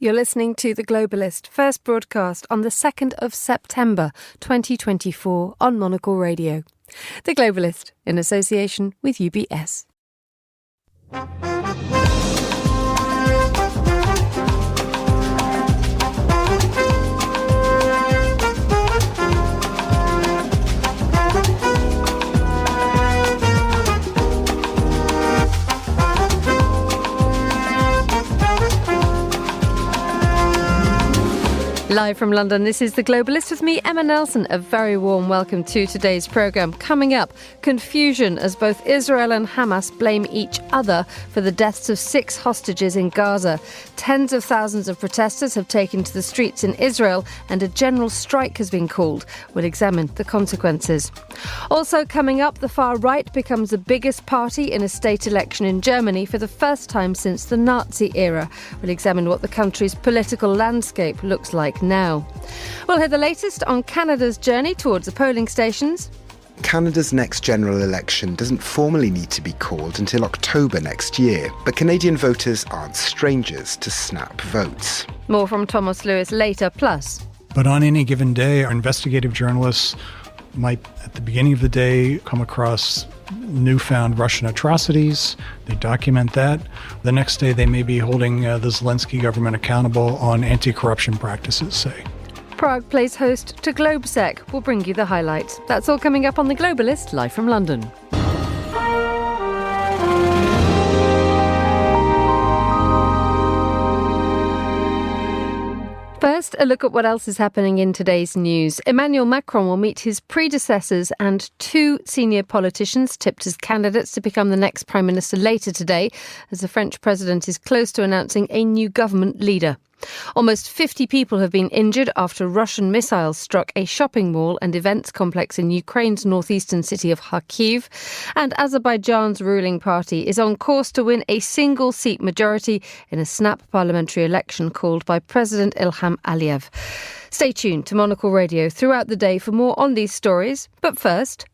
You're listening to The Globalist, first broadcast on the 2nd of September 2024 on Monocle Radio. The Globalist, in association with UBS. Live from London, this is The Globalist with me, Emma Nelson. A very warm welcome to today's programme. Coming up, confusion as both Israel and Hamas blame each other for the deaths of 6 hostages in Gaza. Tens of thousands of protesters have taken to the streets in Israel and a general strike has been called. We'll examine the consequences. Also coming up, the far right becomes the biggest party in a state election in Germany for the first time since the Nazi era. We'll examine what the country's political landscape looks like now. We'll hear the latest on Canada's journey towards the polling stations. Canada's next general election doesn't formally need to be called until October next year, but Canadian voters aren't strangers to snap votes. More from Thomas Lewis later, plus. But on any given day, our investigative journalists might, at the beginning of the day, come across newfound Russian atrocities. They document that. The next day, they may be holding the Zelensky government accountable on anti-corruption practices, say. Prague plays host to GlobeSec. We'll bring you the highlights. That's all coming up on The Globalist, live from London. First, a look at what else is happening in today's news. Emmanuel Macron will meet his predecessors and 2 senior politicians tipped as candidates to become the next Prime Minister later today, as the French president is close to announcing a new government leader. Almost 50 people have been injured after Russian missiles struck a shopping mall and events complex in Ukraine's northeastern city of Kharkiv. And Azerbaijan's ruling party is on course to win a single-seat majority in a snap parliamentary election called by President Ilham Aliyev. Stay tuned to Monocle Radio throughout the day for more on these stories. But first,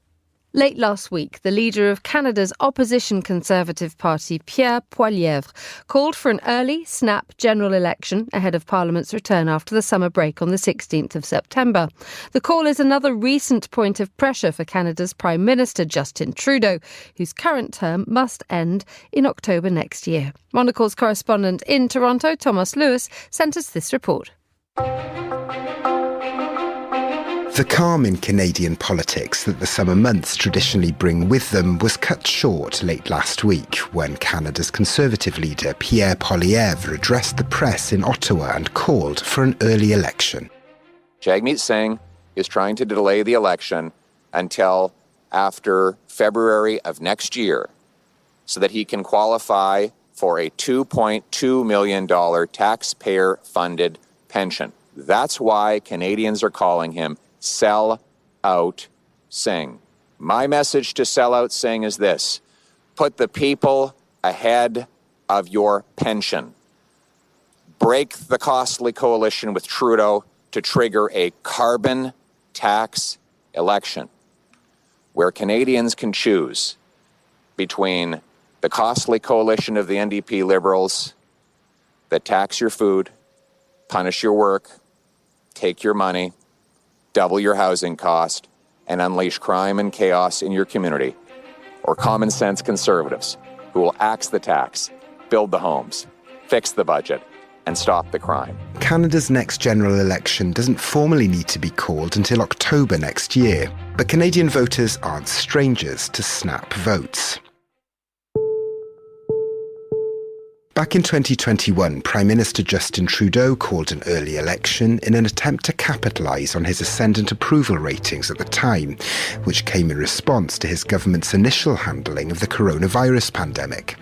late last week, the leader of Canada's opposition Conservative Party, Pierre Poilievre, called for an early snap general election ahead of Parliament's return after the summer break on the 16th of September. The call is another recent point of pressure for Canada's Prime Minister Justin Trudeau, whose current term must end in October next year. Monocle's correspondent in Toronto, Thomas Lewis, sent us this report. The calm in Canadian politics that the summer months traditionally bring with them was cut short late last week when Canada's Conservative leader Pierre Poilievre addressed the press in Ottawa and called for an early election. Jagmeet Singh is trying to delay the election until after February of next year so that he can qualify for a $2.2 million taxpayer-funded pension. That's why Canadians are calling him Sell Out Singh. My message to Sell Out Singh is this: put the people ahead of your pension. Break the costly coalition with Trudeau to trigger a carbon tax election where Canadians can choose between the costly coalition of the NDP Liberals that tax your food, punish your work, take your money, double your housing cost, and unleash crime and chaos in your community, or common sense Conservatives who will axe the tax, build the homes, fix the budget, and stop the crime. Canada's next general election doesn't formally need to be called until October next year, but Canadian voters aren't strangers to snap votes. Back in 2021, Prime Minister Justin Trudeau called an early election in an attempt to capitalise on his ascendant approval ratings at the time, which came in response to his government's initial handling of the coronavirus pandemic.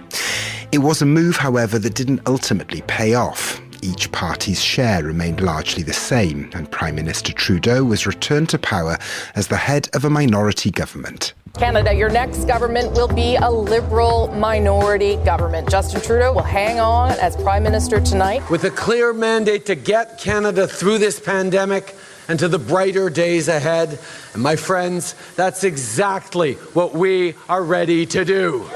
It was a move, however, that didn't ultimately pay off. Each party's share remained largely the same, and Prime Minister Trudeau was returned to power as the head of a minority government. Canada, your next government will be a Liberal minority government. Justin Trudeau will hang on as Prime Minister tonight, with a clear mandate to get Canada through this pandemic and to the brighter days ahead. And my friends, that's exactly what we are ready to do.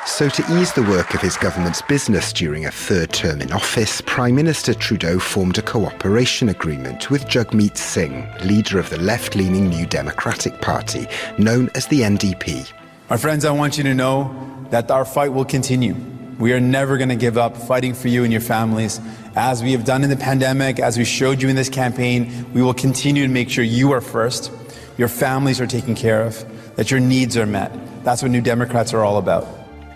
So to ease the work of his government's business during a third term in office, Prime Minister Trudeau formed a cooperation agreement with Jagmeet Singh, leader of the left-leaning New Democratic Party, known as the NDP. My friends, I want you to know that our fight will continue. We are never going to give up fighting for you and your families. As we have done in the pandemic, as we showed you in this campaign, we will continue to make sure you are first, your families are taken care of, that your needs are met. That's what New Democrats are all about.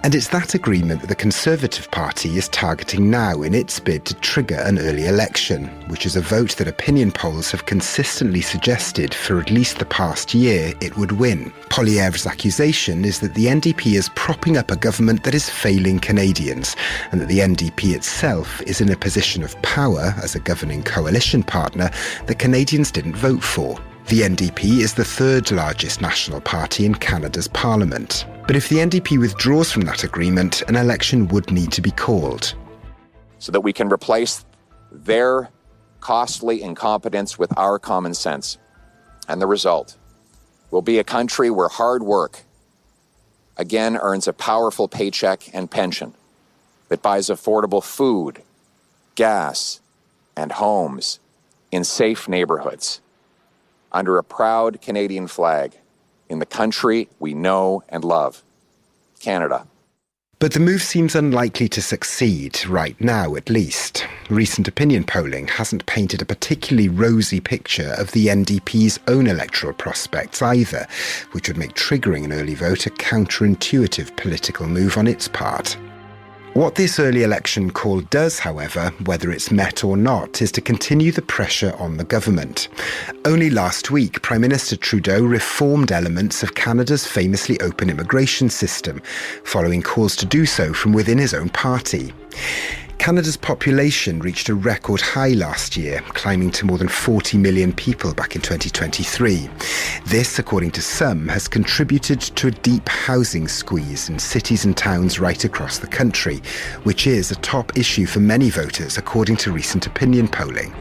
And it's that agreement that the Conservative Party is targeting now in its bid to trigger an early election, which is a vote that opinion polls have consistently suggested for at least the past year it would win. Poilievre's accusation is that the NDP is propping up a government that is failing Canadians, and that the NDP itself is in a position of power as a governing coalition partner that Canadians didn't vote for. The NDP is the third largest national party in Canada's parliament. But if the NDP withdraws from that agreement, an election would need to be called. So that we can replace their costly incompetence with our common sense. And the result will be a country where hard work again earns a powerful paycheck and pension that buys affordable food, gas, and homes in safe neighborhoods under a proud Canadian flag in the country we know and love, Canada. But the move seems unlikely to succeed, right now at least. Recent opinion polling hasn't painted a particularly rosy picture of the NDP's own electoral prospects either, which would make triggering an early vote a counterintuitive political move on its part. What this early election call does, however, whether it's met or not, is to continue the pressure on the government. Only last week, Prime Minister Trudeau reformed elements of Canada's famously open immigration system, following calls to do so from within his own party. Canada's population reached a record high last year, climbing to more than 40 million people back in 2023. This, according to some, has contributed to a deep housing squeeze in cities and towns right across the country, which is a top issue for many voters, according to recent opinion polling.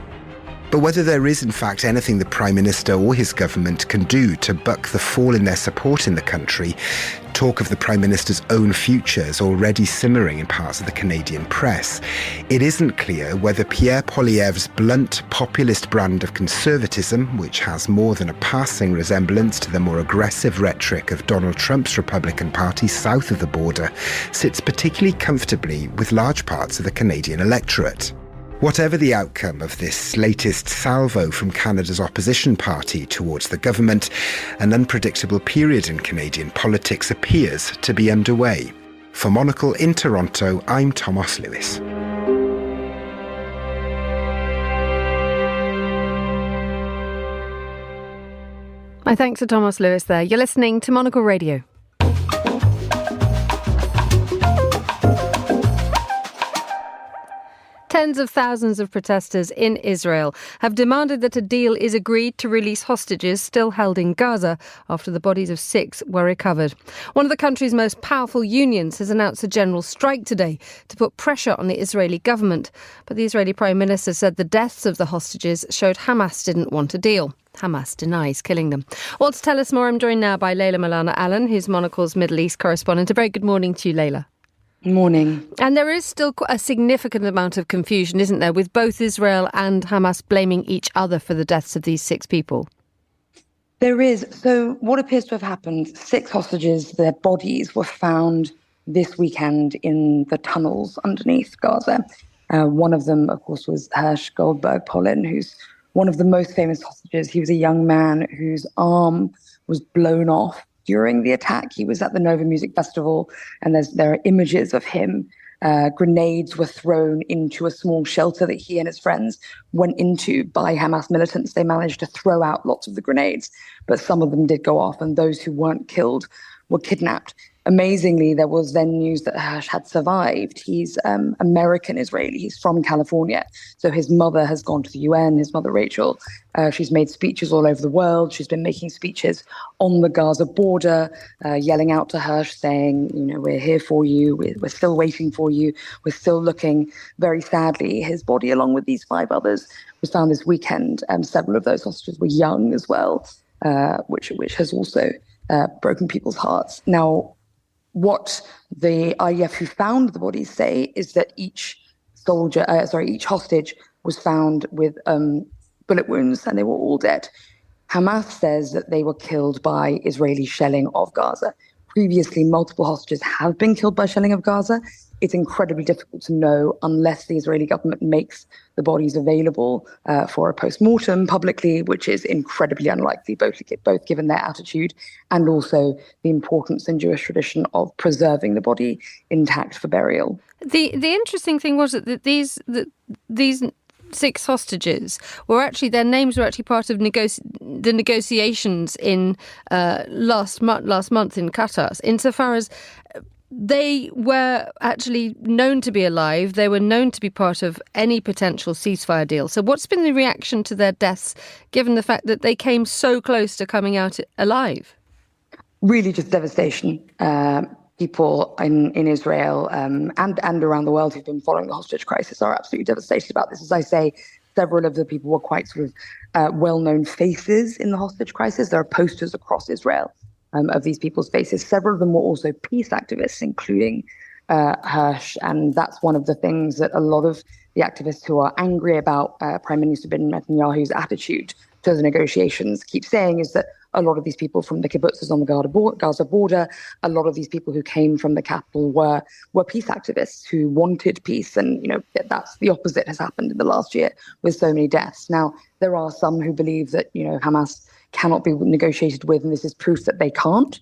But whether there is in fact anything the Prime Minister or his government can do to buck the fall in their support in the country, talk of the Prime Minister's own future is already simmering in parts of the Canadian press. It isn't clear whether Pierre Poilievre's blunt populist brand of conservatism, which has more than a passing resemblance to the more aggressive rhetoric of Donald Trump's Republican Party south of the border, sits particularly comfortably with large parts of the Canadian electorate. Whatever the outcome of this latest salvo from Canada's opposition party towards the government, an unpredictable period in Canadian politics appears to be underway. For Monocle in Toronto, I'm Thomas Lewis. My thanks to Thomas Lewis there. You're listening to Monocle Radio. Tens of thousands of protesters in Israel have demanded that a deal is agreed to release hostages still held in Gaza after the bodies of 6 were recovered. One of the country's most powerful unions has announced a general strike today to put pressure on the Israeli government. But the Israeli Prime Minister said the deaths of the hostages showed Hamas didn't want a deal. Hamas denies killing them. Well, to tell us more, I'm joined now by Leila Malana Allen, who's Monocle's Middle East correspondent. A very good morning to you, Leila. Morning. And there is still a significant amount of confusion, isn't there, with both Israel and Hamas blaming each other for the deaths of these 6 people? There is. So what appears to have happened, 6 hostages, their bodies were found this weekend in the tunnels underneath Gaza. One of them, of course, was Hersh Goldberg-Polin, who's one of the most famous hostages. He was a young man whose arm was blown off during the attack. He was at the Nova Music Festival, and there are images of him. Grenades were thrown into a small shelter that he and his friends went into by Hamas militants. They managed to throw out lots of the grenades, but some of them did go off, and those who weren't killed were kidnapped. Amazingly, there was then news that Hersh had survived. He's American Israeli. He's from California. So his mother has gone to the UN, his mother Rachel. She's made speeches all over the world. She's been making speeches on the Gaza border, yelling out to Hersh, saying, we're here for you. We're still waiting for you. We're still looking. Very sadly, his body, along with these 5 others, was found this weekend. Several of those hostages were young as well, which has also broken people's hearts. Now, What the IDF who found the bodies say is that each hostage was found with bullet wounds, and they were all dead. Hamas says that they were killed by Israeli shelling of Gaza. Previously, multiple hostages have been killed by shelling of Gaza. It's incredibly difficult to know unless the Israeli government makes the bodies available for a post-mortem publicly, which is incredibly unlikely, both given their attitude and also the importance in Jewish tradition of preserving the body intact for burial. The interesting thing was that these 6 hostages their names were actually part of the negotiations in last month in Qatar, insofar as they were actually known to be alive. They were known to be part of any potential ceasefire deal. So what's been the reaction to their deaths, given the fact that they came so close to coming out alive? Really just devastation. People in Israel and around the world who've been following the hostage crisis are absolutely devastated about this. As I say, several of the people were quite sort of well-known faces in the hostage crisis. There are posters across Israel of these people's faces. Several of them were also peace activists, including Hirsch. And that's one of the things that a lot of the activists who are angry about Prime Minister Benjamin Netanyahu's attitude to the negotiations keep saying is that a lot of these people from the kibbutzes on the Gaza border, a lot of these people who came from the capital were peace activists who wanted peace. And, that's the opposite has happened in the last year with so many deaths. Now, there are some who believe that, Hamas cannot be negotiated with, and this is proof that they can't.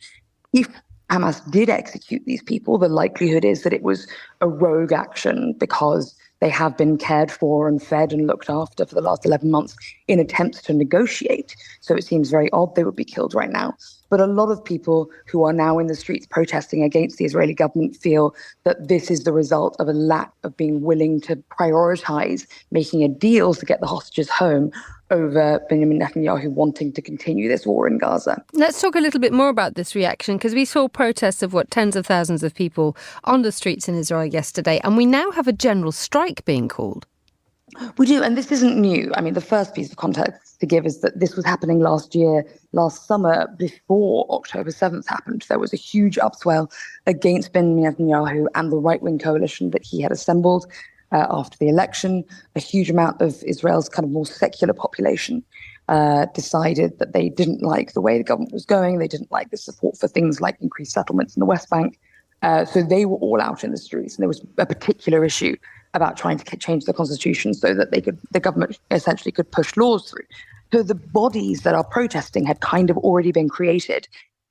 If Hamas did execute these people, the likelihood is that it was a rogue action because they have been cared for and fed and looked after for the last 11 months in attempts to negotiate. So it seems very odd they would be killed right now. But a lot of people who are now in the streets protesting against the Israeli government feel that this is the result of a lack of being willing to prioritize making a deal to get the hostages home over Benjamin Netanyahu wanting to continue this war in Gaza. Let's talk a little bit more about this reaction, because we saw protests of tens of thousands of people on the streets in Israel yesterday, and we now have a general strike being called. We do, and this isn't new. I mean, the first piece of context to give is that this was happening last summer, before October 7th happened. There was a huge upswell against Benjamin Netanyahu and the right-wing coalition that he had assembled after the election. A huge amount of Israel's kind of more secular population decided that they didn't like the way the government was going. They didn't like the support for things like increased settlements in the West Bank. So they were all out in the streets, and there was a particular issue about trying to change the constitution so that the government essentially could push laws through. So the bodies that are protesting had kind of already been created.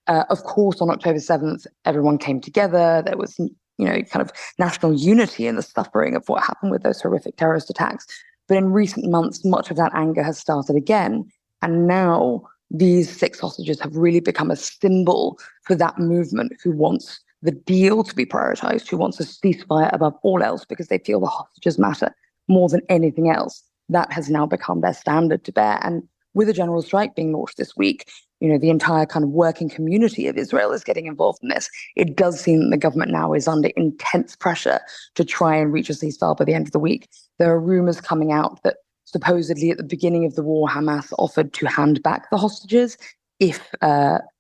Of course, on October 7th, everyone came together. There was, kind of national unity in the suffering of what happened with those horrific terrorist attacks. But in recent months, much of that anger has started again. And now these 6 hostages have really become a symbol for that movement who wants the deal to be prioritized, who wants a ceasefire above all else because they feel the hostages matter more than anything else. That has now become their standard to bear. And with a general strike being launched this week, the entire kind of working community of Israel is getting involved in this. It does seem that the government now is under intense pressure to try and reach a ceasefire by the end of the week. There are rumors coming out that supposedly at the beginning of the war, Hamas offered to hand back the hostages if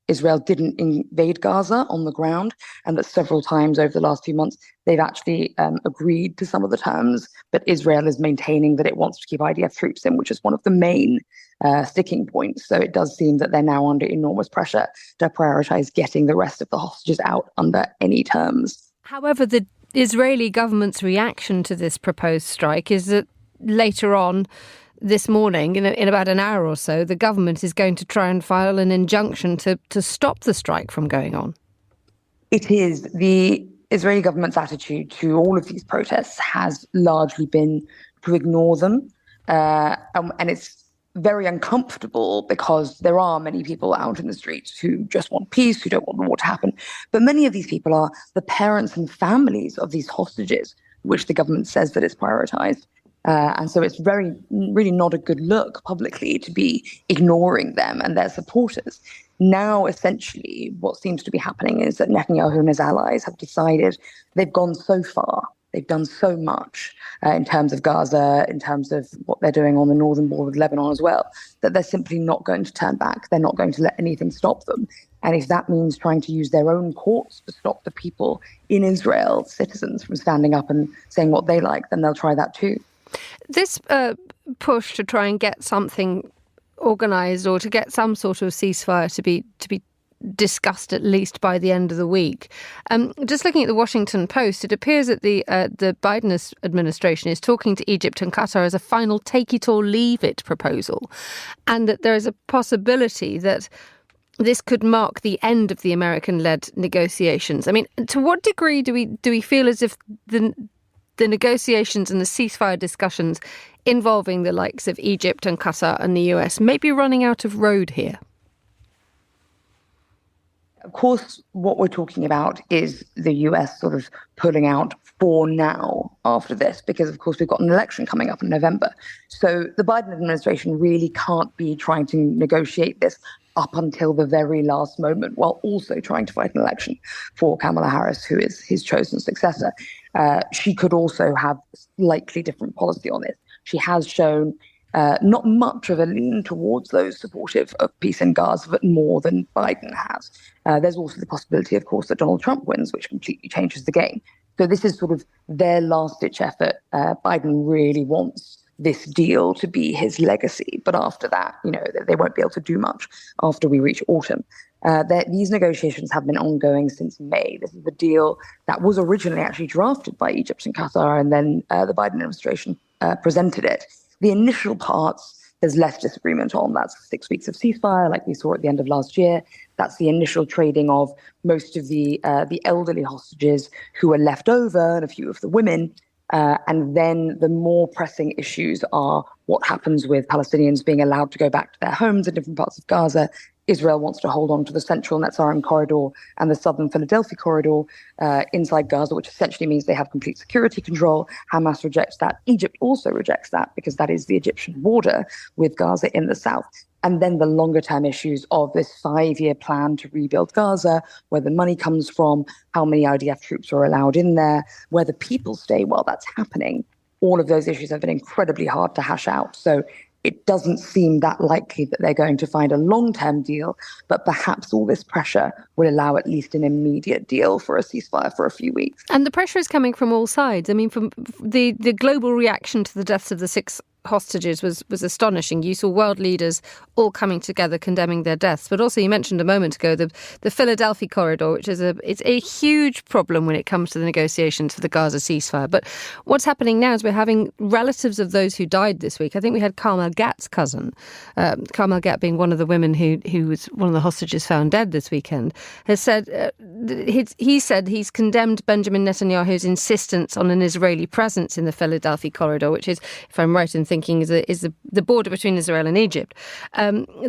Israel didn't invade Gaza on the ground, and that several times over the last few months, they've actually agreed to some of the terms, but Israel is maintaining that it wants to keep IDF troops in, which is one of the main sticking points. So it does seem that they're now under enormous pressure to prioritize getting the rest of the hostages out under any terms. However, the Israeli government's reaction to this proposed strike is that later on this morning, in about an hour or so, the government is going to try and file an injunction to stop the strike from going on. It is. The Israeli government's attitude to all of these protests has largely been to ignore them. And it's very uncomfortable because there are many people out in the streets who just want peace, who don't want the war to happen. But many of these people are the parents and families of these hostages, which the government says that it's prioritized. And so it's really not a good look publicly to be ignoring them and their supporters. Now, essentially, what seems to be happening is that Netanyahu and his allies have decided they've gone so far, they've done so much in terms of Gaza, in terms of what they're doing on the northern border with Lebanon as well, that they're simply not going to turn back. They're not going to let anything stop them. And if that means trying to use their own courts to stop the people in Israel, citizens, from standing up and saying what they like, then they'll try that too. This push to try and get something organised or to get some sort of ceasefire to be discussed at least by the end of the week. Just looking at the Washington Post, it appears that the Biden administration is talking to Egypt and Qatar as a final take-it-or-leave-it proposal, and that there is a possibility that this could mark the end of the American-led negotiations. I mean, to what degree do we feel as if the negotiations and the ceasefire discussions involving the likes of Egypt and Qatar and the US may be running out of road here? Of course, what we're talking about is the US sort of pulling out for now after this, because, of course, we've got an election coming up in November. So the Biden administration really can't be trying to negotiate this up until the very last moment, while also trying to fight an election for Kamala Harris, who is his chosen successor. She could also have slightly different policy on this. She has shown not much of a lean towards those supportive of peace in Gaza, but more than Biden has. There's also the possibility, of course, that Donald Trump wins, which completely changes the game. So this is sort of their last-ditch effort. Biden really wants this deal to be his legacy. But after that, they won't be able to do much after we reach autumn. These negotiations have been ongoing since May. This is the deal that was originally actually drafted by Egypt and Qatar, and then the Biden administration presented it. The initial parts, there's less disagreement on. That's 6 weeks of ceasefire, like we saw at the end of last year. That's the initial trading of most of the elderly hostages who are left over, and a few of the women. And then the more pressing issues are what happens with Palestinians being allowed to go back to their homes in different parts of Gaza. Israel wants to hold on to the central Netzarim corridor and the southern Philadelphia corridor inside Gaza, which essentially means they have complete security control. Hamas rejects that. Egypt also rejects that because that is the Egyptian border with Gaza in the south. And then the longer-term issues of this 5-year plan to rebuild Gaza, where the money comes from, how many IDF troops are allowed in there, where the people stay while that's happening. All of those issues have been incredibly hard to hash out. So it doesn't seem that likely that they're going to find a long-term deal, but perhaps all this pressure will allow at least an immediate deal for a ceasefire for a few weeks. And the pressure is coming from all sides. I mean, from the global reaction to the deaths of the 6 hostages was astonishing. You saw world leaders all coming together condemning their deaths. But also, you mentioned a moment ago the Philadelphia corridor, which is it's a huge problem when it comes to the negotiations for the Gaza ceasefire. But what's happening now is we're having relatives of those who died this week. I think we had Carmel Gat's cousin, Carmel Gat being one of the women who was one of the hostages found dead this weekend, has said he said he's condemned Benjamin Netanyahu's insistence on an Israeli presence in the Philadelphia corridor, which is, if I'm right in thinking, is the border between Israel and Egypt.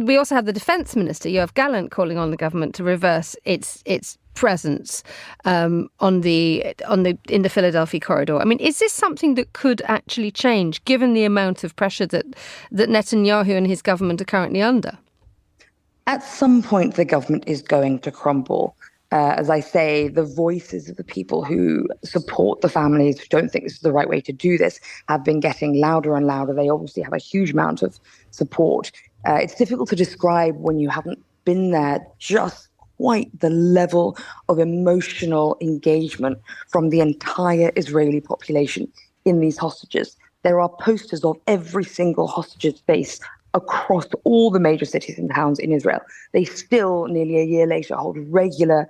We also have the defence minister, Yoav Gallant, calling on the government to reverse its presence in the Philadelphia corridor. I mean, is this something that could actually change, given the amount of pressure that Netanyahu and his government are currently under? At some point, the government is going to crumble. As I say, the voices of the people who support the families, who don't think this is the right way to do this, have been getting louder and louder. They obviously have a huge amount of support. It's difficult to describe when you haven't been there just quite the level of emotional engagement from the entire Israeli population in these hostages. There are posters of every single hostage's face across all the major cities and towns in Israel. They still, nearly a year later, hold regular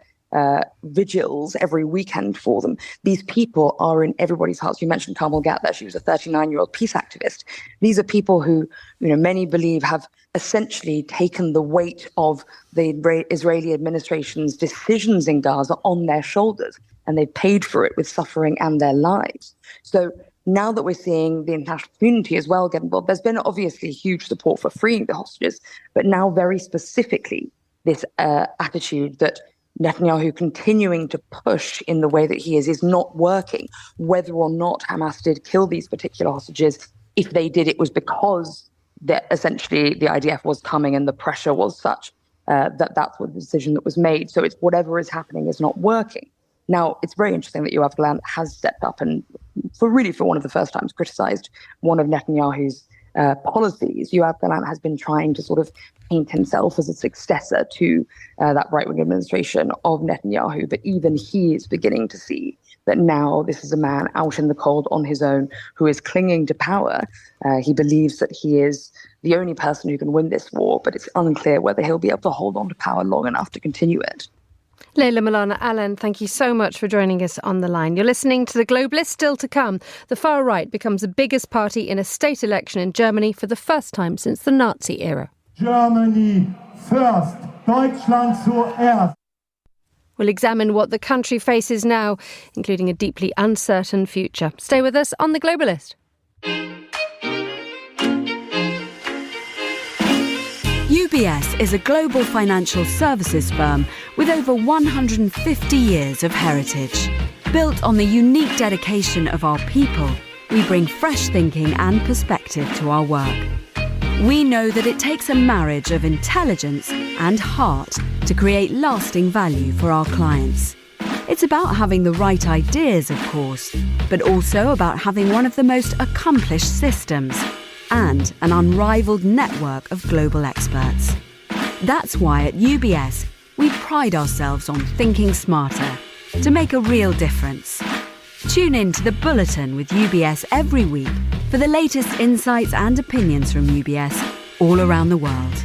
vigils every weekend for them. These people are in everybody's hearts. You mentioned Carmel Gat there. She was a 39-year-old peace activist. These are people who, many believe have essentially taken the weight of the Israeli administration's decisions in Gaza on their shoulders, and they paid for it with suffering and their lives. So now that we're seeing the international community as well get involved, there's been obviously huge support for freeing the hostages, but now very specifically this attitude that Netanyahu continuing to push in the way that he is not working. Whether or not Hamas did kill these particular hostages, if they did, it was because that essentially the IDF was coming and the pressure was such that that's what the decision that was made. So it's whatever is happening is not working. Now, it's very interesting that Yoav Gallant has stepped up and for one of the first times criticized one of Netanyahu's policies. Yoav Gallant has been trying to sort of paint himself as a successor to that right-wing administration of Netanyahu, but even he is beginning to see that now this is a man out in the cold on his own who is clinging to power. He believes that he is the only person who can win this war, but it's unclear whether he'll be able to hold on to power long enough to continue it. Leila Milana-Allen, thank you so much for joining us on the line. You're listening to The Globalist. Still to come, the far right becomes the biggest party in a state election in Germany for the first time since the Nazi era. Germany first, Deutschland zuerst. We'll examine what the country faces now, including a deeply uncertain future. Stay with us on The Globalist. UBS is a global financial services firm with over 150 years of heritage. Built on the unique dedication of our people, we bring fresh thinking and perspective to our work. We know that it takes a marriage of intelligence and heart to create lasting value for our clients. It's about having the right ideas, of course, but also about having one of the most accomplished systems and an unrivaled network of global experts. That's why at UBS, we pride ourselves on thinking smarter to make a real difference. Tune in to The Bulletin with UBS every week for the latest insights and opinions from UBS all around the world.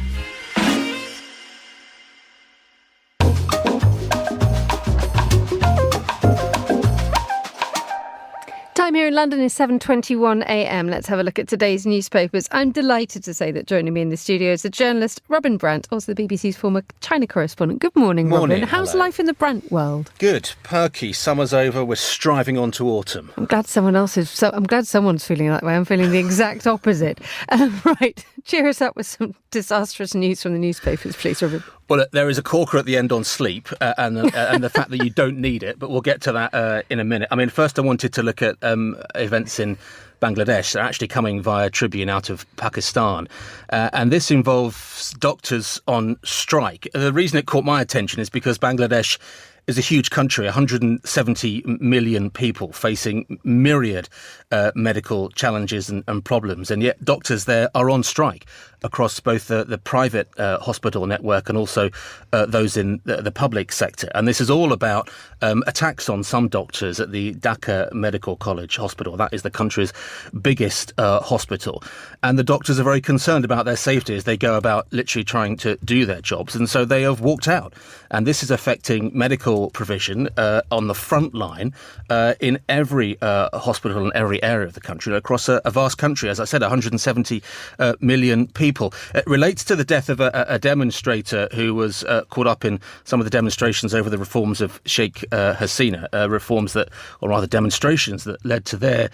Time here in London is 7:21 a.m. Let's have a look at today's newspapers. I'm delighted to say that joining me in the studio is the journalist Robin Brandt, also the BBC's former China correspondent. Good morning, Robin. How's life in the Brandt world? Good, perky. Summer's over. We're striving on to autumn. I'm glad someone's feeling that way. I'm feeling the exact opposite. Right, cheer us up with some disastrous news from the newspapers, please, Robin. Well, there is a corker at the end on sleep and the fact that you don't need it, but we'll get to that in a minute. I mean, first I wanted to look at events in Bangladesh. They're actually coming via Tribune out of Pakistan. And this involves doctors on strike. The reason it caught my attention is because Bangladesh is a huge country, 170 million people facing myriad medical challenges and problems. And yet doctors there are on strike across both the private hospital network and also those in the public sector. And this is all about attacks on some doctors at the Dhaka Medical College Hospital. That is the country's biggest hospital. And the doctors are very concerned about their safety as they go about literally trying to do their jobs. And so they have walked out. And this is affecting medical provision on the front line in every hospital in every area of the country, across a vast country, as I said, 170 million people. It relates to the death of a demonstrator who was caught up in some of the demonstrations over the reforms of Sheikh Hasina, demonstrations that led to their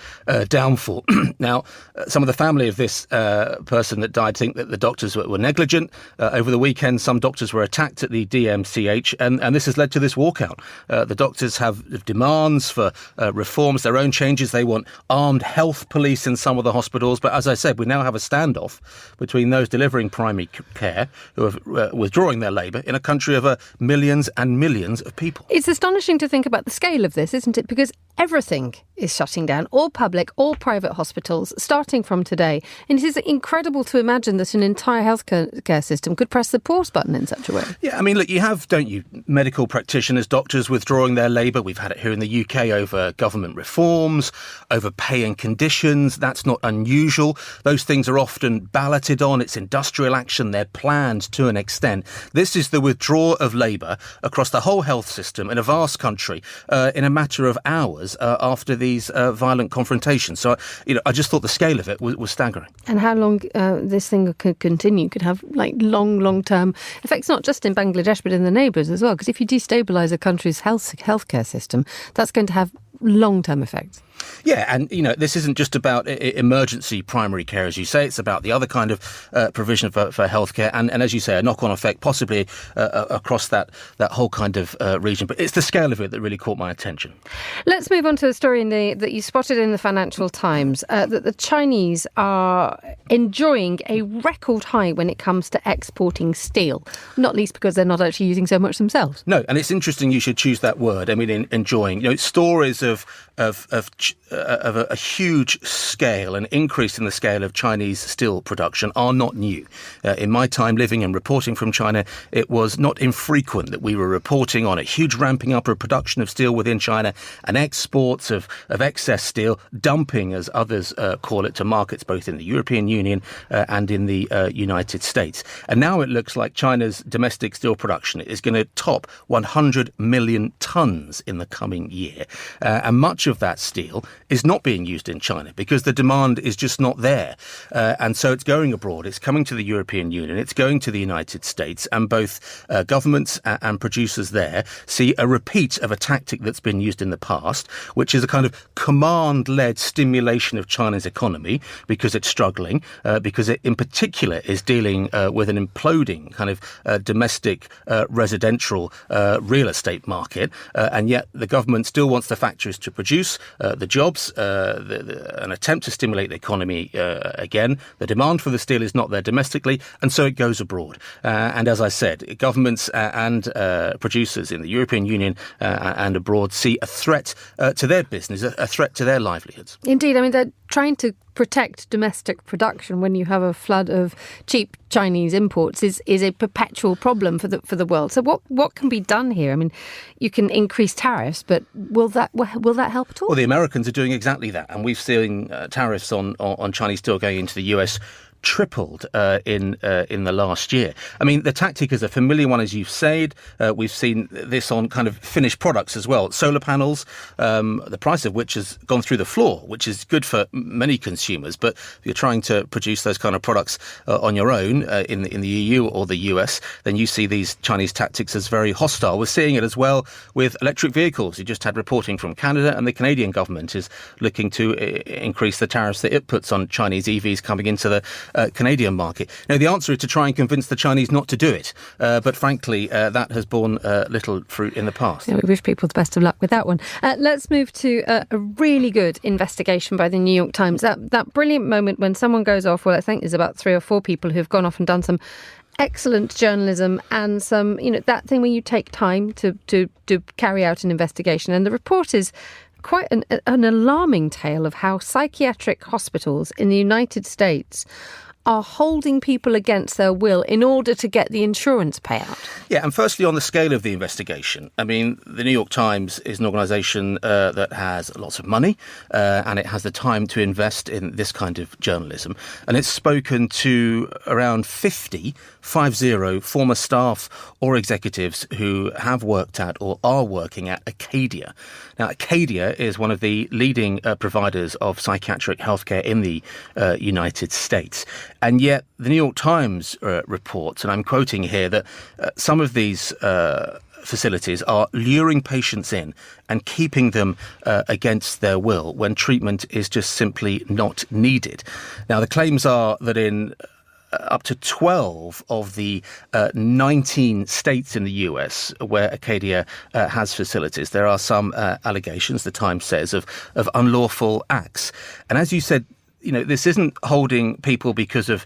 downfall. Now, some of the family of this person that died think that the doctors were negligent. Over the weekend, some doctors were attacked at the DMCH, and this has led to this walkout. The doctors have demands for reforms, their own changes. They want armed health police in some of the hospitals. But as I said, we now have a standoff between those delivering primary care who are withdrawing their labour in a country of millions and millions of people. It's astonishing to think about the scale of this, isn't it? Because everything is shutting down, all public, all private hospitals, starting from today. And it is incredible to imagine that an entire healthcare system could press the pause button in such a way. Yeah, I mean, look, you have, don't you, medical practitioners, doctors withdrawing their labour. We've had it here in the UK over government reforms, over pay and conditions. That's not unusual. Those things are often balloted on. It's industrial action. They're planned to an extent. This is the withdrawal of labour across the whole health system in a vast country in a matter of hours after these violent confrontations. So, I just thought the scale of it was staggering. And how long this thing could continue could have long-term effects, not just in Bangladesh, but in the neighbours as well. Because if you destabilise a country's healthcare system, that's going to have long-term effects. Yeah, and, this isn't just about emergency primary care, as you say. It's about the other kind of provision for healthcare. And as you say, a knock-on effect possibly across that whole kind of region. But it's the scale of it that really caught my attention. Let's move on to a story that you spotted in the Financial Times, that the Chinese are enjoying a record high when it comes to exporting steel, not least because they're not actually using so much themselves. No, and it's interesting you should choose that word. I mean, enjoying. Stories of of a huge scale, an increase in the scale of Chinese steel production, are not new. In my time living and reporting from China, it was not infrequent that we were reporting on a huge ramping up of production of steel within China and exports of excess steel, dumping, as others call it, to markets both in the European Union and in the United States. And now it looks like China's domestic steel production is going to top 100 million tons in the coming year. And much of that steel is not being used in China because the demand is just not there. And so it's going abroad. It's coming to the European Union. It's going to the United States. And both governments and producers there see a repeat of a tactic that's been used in the past, which is a kind of command-led stimulation of China's economy because it's struggling, because it in particular is dealing with an imploding kind of domestic residential real estate market. And yet the government still wants the factories to produce the jobs, an attempt to stimulate the economy again. The demand for the steel is not there domestically, and so it goes abroad. And as I said, governments and producers in the European Union and abroad see a threat to their business, a threat to their livelihoods. Indeed. I mean, they're trying to protect domestic production when you have a flood of cheap Chinese imports is a perpetual problem for the world. So what can be done here? I mean, you can increase tariffs, but will that help at all? Well, the Americans are doing exactly that, and we've seen tariffs on Chinese steel going into the US tripled in the last year. I mean, the tactic is a familiar one, as you've said. We've seen this on kind of finished products as well. Solar panels, the price of which has gone through the floor, which is good for many consumers. But if you're trying to produce those kind of products on your own in the EU or the US, then you see these Chinese tactics as very hostile. We're seeing it as well with electric vehicles. You just had reporting from Canada, and the Canadian government is looking to increase the tariffs that it puts on Chinese EVs coming into the Canadian market. Now, the answer is to try and convince the Chinese not to do it. But frankly, that has borne little fruit in the past. Yeah, we wish people the best of luck with that one. Let's move to a really good investigation by the New York Times. That brilliant moment when someone goes off, well, I think there's about 3 or 4 people who've gone off and done some excellent journalism and some, that thing where you take time to carry out an investigation. And the report is quite an alarming tale of how psychiatric hospitals in the United States are holding people against their will in order to get the insurance payout. Yeah, and firstly, on the scale of the investigation, I mean, the New York Times is an organisation that has lots of money and it has the time to invest in this kind of journalism. And it's spoken to around 50 former staff or executives who have worked at or are working at Acadia. Now, Acadia is one of the leading providers of psychiatric healthcare in the United States. And yet the New York Times reports, and I'm quoting here, that some of these facilities are luring patients in and keeping them against their will when treatment is just simply not needed. Now, the claims are that in up to 12 of the 19 states in the US where Acadia has facilities, there are some allegations, the Times says, of unlawful acts. And as you said, this isn't holding people because of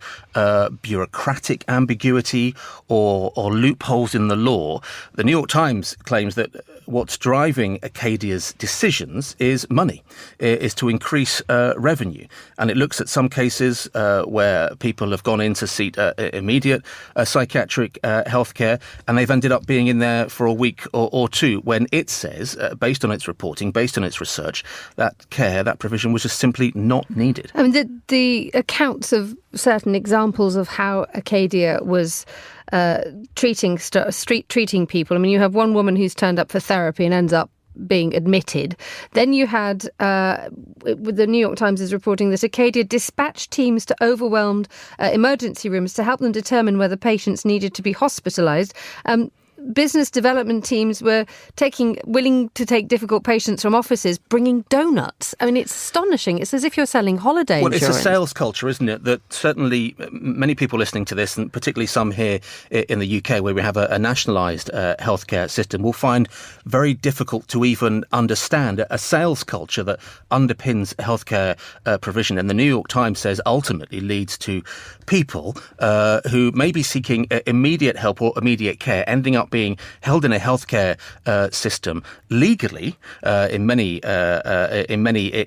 bureaucratic ambiguity or loopholes in the law. The New York Times claims that what's driving Acadia's decisions is money, is to increase revenue. And it looks at some cases where people have gone in to seek immediate psychiatric healthcare, and they've ended up being in there for a week or 2 when it says, based on its reporting, based on its research, that care, that provision was just simply not needed. I mean, the accounts of certain examples of how Acadia was treating people. I mean, you have one woman who's turned up for therapy and ends up being admitted. Then you had, the New York Times is reporting that Acadia dispatched teams to overwhelmed emergency rooms to help them determine whether patients needed to be hospitalised. Business development teams were willing to take difficult patients from offices, bringing donuts. I mean, it's astonishing. It's as if you're selling holiday insurance. Well, it's a sales culture, isn't it? That certainly many people listening to this, and particularly some here in the UK, where we have a nationalised healthcare system, will find very difficult to even understand. A sales culture that underpins healthcare provision, and the New York Times says ultimately leads to people who may be seeking immediate help or immediate care, ending up being held in a healthcare system legally in many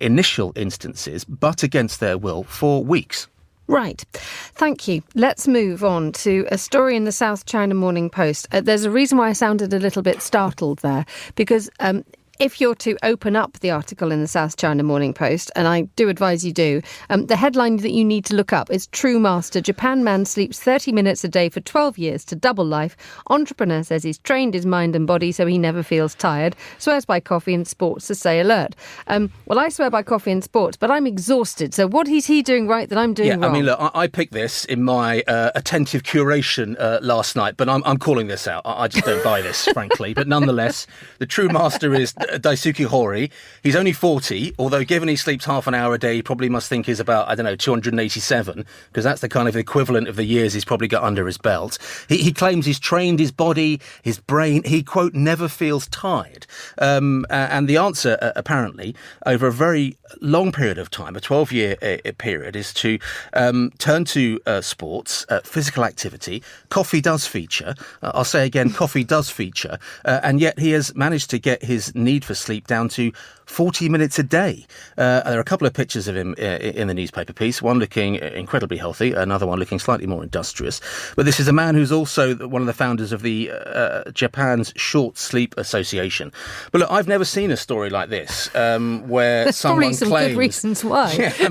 initial instances, but against their will for weeks. Right. Thank you. Let's move on to a story in the South China Morning Post. There's a reason why I sounded a little bit startled there, because if you're to open up the article in the South China Morning Post, and I do advise you do, the headline that you need to look up is True Master. Japan man sleeps 30 minutes a day for 12 years to double life. Entrepreneur says he's trained his mind and body so he never feels tired. Swears by coffee and sports to stay alert. Well, I swear by coffee and sports, but I'm exhausted. So what is he doing right that I'm doing wrong? I mean, look, I picked this in my attentive curation last night, but I'm calling this out. I just don't buy this, frankly. But nonetheless, the True Master is Daisuke Hori. He's only 40, although given he sleeps half an hour a day, he probably must think he's about, 287, because that's the kind of equivalent of the years he's probably got under his belt. He claims he's trained his body, his brain. He, quote, never feels tired. And the answer, apparently, over a very long period of time, a 12-year period, is to turn to sports, physical activity. Coffee does feature. I'll say again, coffee does feature. And yet he has managed to get his need for sleep down to 40 minutes a day. There are a couple of pictures of him in the newspaper piece, one looking incredibly healthy, another one looking slightly more industrious. But this is a man who's also one of the founders of the Japan's Short Sleep Association. But look, I've never seen a story like this where There's someone probably some claims... good reasons why. Yeah, I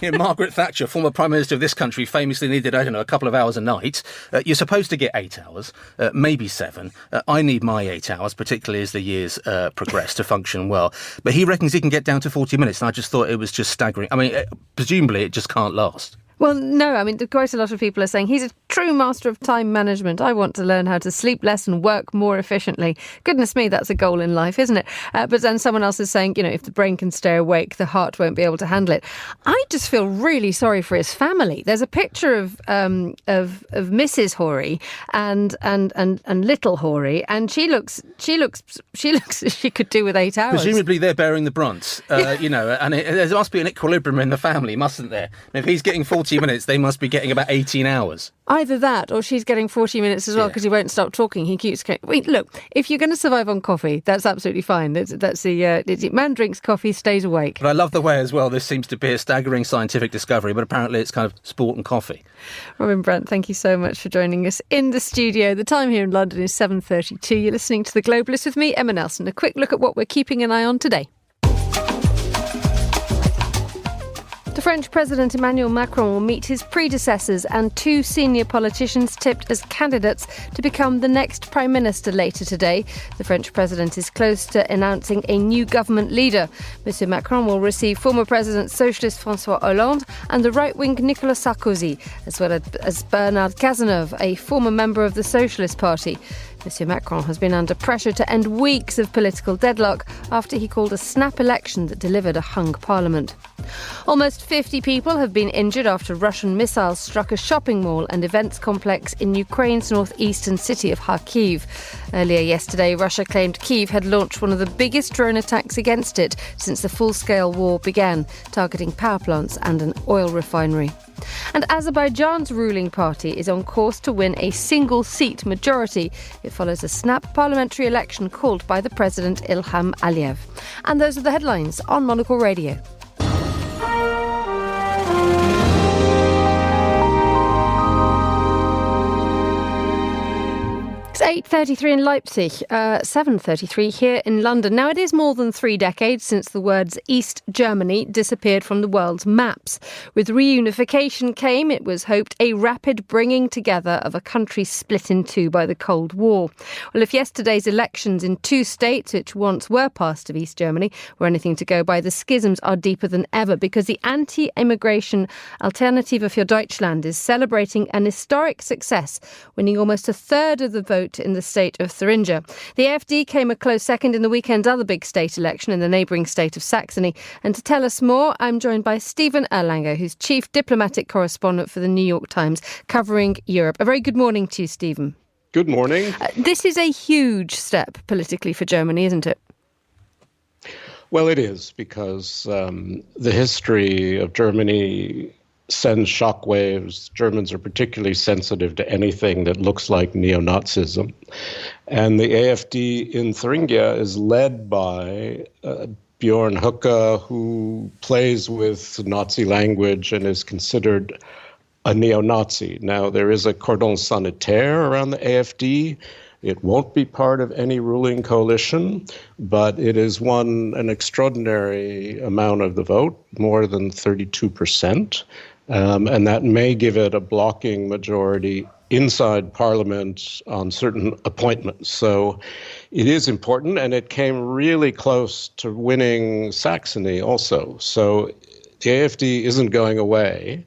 mean, Margaret Thatcher, former Prime Minister of this country, famously needed, a couple of hours a night. You're supposed to get 8 hours, maybe 7. I need my 8 hours, particularly as the years progress, to function well. But he reckons he can get down to 40 minutes, and I just thought it was just staggering. I mean, presumably it just can't last. Well, no, I mean, quite a lot of people are saying he's a true master of time management. I want to learn how to sleep less and work more efficiently. Goodness me, that's a goal in life, isn't it? But then someone else is saying, if the brain can stay awake, the heart won't be able to handle it. I just feel really sorry for his family. There's a picture of Mrs. Hori and little Hori, and she looks as she could do with 8 hours. Presumably they're bearing the brunt, and there must be an equilibrium in the family, mustn't there? And if he's getting 40 minutes, they must be getting about 18 hours. Either that, or she's getting 40 minutes as well, because he won't stop talking. He keeps going. Wait, look, if you're going to survive on coffee, that's absolutely fine. That's the man drinks coffee, stays awake. But I love the way as well. This seems to be a staggering scientific discovery, but apparently it's kind of sport and coffee. Robin Brandt, thank you so much for joining us in the studio. The time here in London is 7:32. You're listening to The Globalist with me, Emma Nelson. A quick look at what we're keeping an eye on today. The French President Emmanuel Macron will meet his predecessors and 2 senior politicians tipped as candidates to become the next Prime Minister later today. The French President is close to announcing a new government leader. Monsieur Macron will receive former President Socialist François Hollande and the right-wing Nicolas Sarkozy, as well as Bernard Cazeneuve, a former member of the Socialist Party. Monsieur Macron has been under pressure to end weeks of political deadlock after he called a snap election that delivered a hung parliament. Almost 50 people have been injured after Russian missiles struck a shopping mall and events complex in Ukraine's northeastern city of Kharkiv. Earlier yesterday, Russia claimed Kyiv had launched one of the biggest drone attacks against it since the full-scale war began, targeting power plants and an oil refinery. And Azerbaijan's ruling party is on course to win a single-seat majority. It follows a snap parliamentary election called by the president Ilham Aliyev. And those are the headlines on Monocle Radio. It's 8:33 in Leipzig, 7:33 here in London. Now, it is more than 3 decades since the words East Germany disappeared from the world's maps. With reunification came, it was hoped, a rapid bringing together of a country split in two by the Cold War. Well, if yesterday's elections in 2 states, which once were part of East Germany, were anything to go by, the schisms are deeper than ever because the anti-immigration Alternative für Deutschland is celebrating an historic success, winning almost a third of the vote in the state of Thuringia. The AfD came a close second in the weekend's other big state election in the neighbouring state of Saxony. And to tell us more, I'm joined by Stephen Erlanger, who's chief diplomatic correspondent for the New York Times, covering Europe. A very good morning to you, Stephen. Good morning. This is a huge step politically for Germany, isn't it? Well, it is, because the history of Germany sends shockwaves. Germans are particularly sensitive to anything that looks like neo-Nazism. And the AfD in Thuringia is led by Björn Höcke, who plays with Nazi language and is considered a neo-Nazi. Now, there is a cordon sanitaire around the AfD. It won't be part of any ruling coalition, but it has won an extraordinary amount of the vote, more than 32%. And that may give it a blocking majority inside Parliament on certain appointments. So it is important, and it came really close to winning Saxony also. So the AfD isn't going away.